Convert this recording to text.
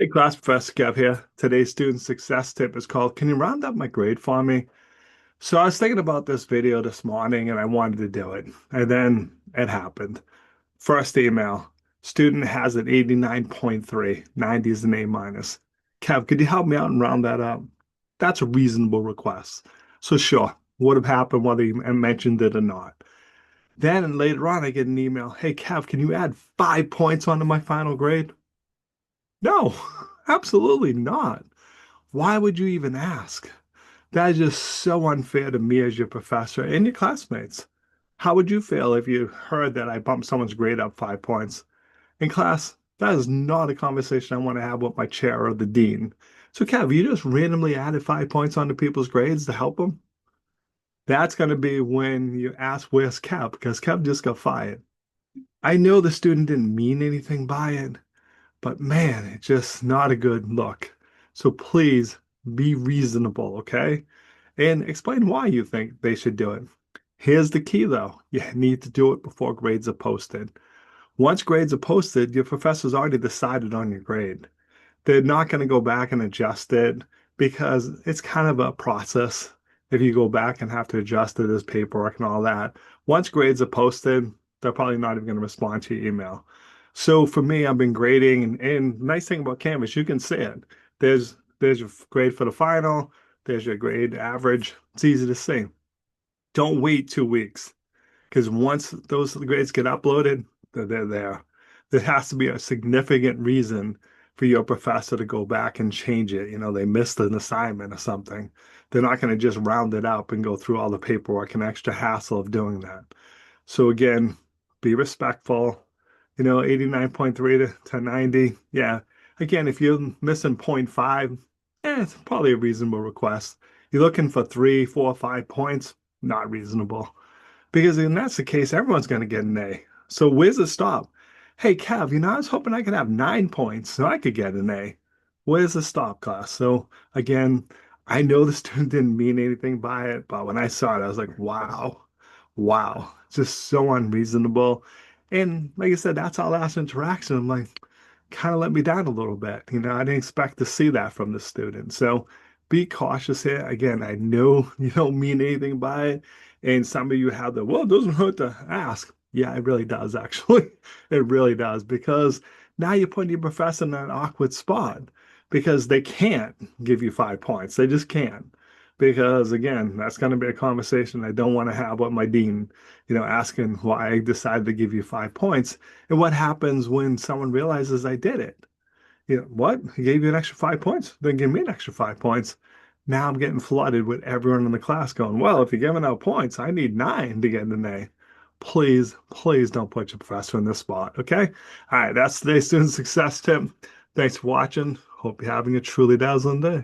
Hey class, Professor Kev here. Today's student success tip is called, Can you round up my grade for me? So I was thinking about this video this morning and I wanted to do it. And then it happened. First email, student has an 89.3, 90 is an A minus. Kev, could you help me out and round that up? That's a reasonable request. So sure, would have happened whether you mentioned it or not. Then later on, I get an email, Hey Kev, can you add 5 points onto my final grade? No, absolutely not. Why would you even ask? That is just so unfair to me as your professor and your classmates. How would you feel if you heard that I bumped someone's grade up 5 points? In class, that is not a conversation I want to have with my chair or the dean. So, Kev, you just randomly added 5 points onto people's grades to help them? That's going to be when you ask, Where's Kev? Because Kev just got fired. I know the student didn't mean anything by it, but man, it's just not a good look. So please be reasonable, okay? And explain why you think they should do it. Here's the key though. You need to do it before grades are posted. Once grades are posted, your professor's already decided on your grade. They're not going to go back and adjust it because it's kind of a process. If you go back and have to adjust it as paperwork and all that, once grades are posted, they're probably not even going to respond to your email. So for me, I've been grading, and nice thing about Canvas, you can see it. There's your grade for the final. There's your grade average. It's easy to see. Don't wait 2 weeks because once those grades get uploaded, they're there. There has to be a significant reason for your professor to go back and change it. You know, they missed an assignment or something. They're not going to just round it up and go through all the paperwork and extra hassle of doing that. So again, be respectful. 89.3 to 90. Yeah. Again, if you're missing point 0.5, it's probably a reasonable request. You're looking for 3, 4, 5 points, not reasonable. Because if that's the case, everyone's going to get an A. So where's the stop? Hey, Kev, I was hoping I could have 9 points so I could get an A. Where's the stop, class? So again, I know the student didn't mean anything by it, but when I saw it, I was like, wow, wow, just so unreasonable. And like I said, that's our last interaction. I'm like, kind of let me down a little bit. I didn't expect to see that from the student. So be cautious here. Again, I know you don't mean anything by it. And some of you have well, it doesn't hurt to ask. Yeah, it really does, actually. It really does, because now you're putting your professor in an awkward spot because they can't give you 5 points. They just can't. Because again, that's going to be a conversation I don't want to have with my dean, asking why I decided to give you 5 points and what happens when someone realizes I did it. What? He gave you an extra 5 points, then give me an extra 5 points. Now I'm getting flooded with everyone in the class going, well, if you're giving out points, I need 9 to get an A. Please, please don't put your professor in this spot, okay? All right, that's today's student success tip. Thanks for watching. Hope you're having a truly dazzling day.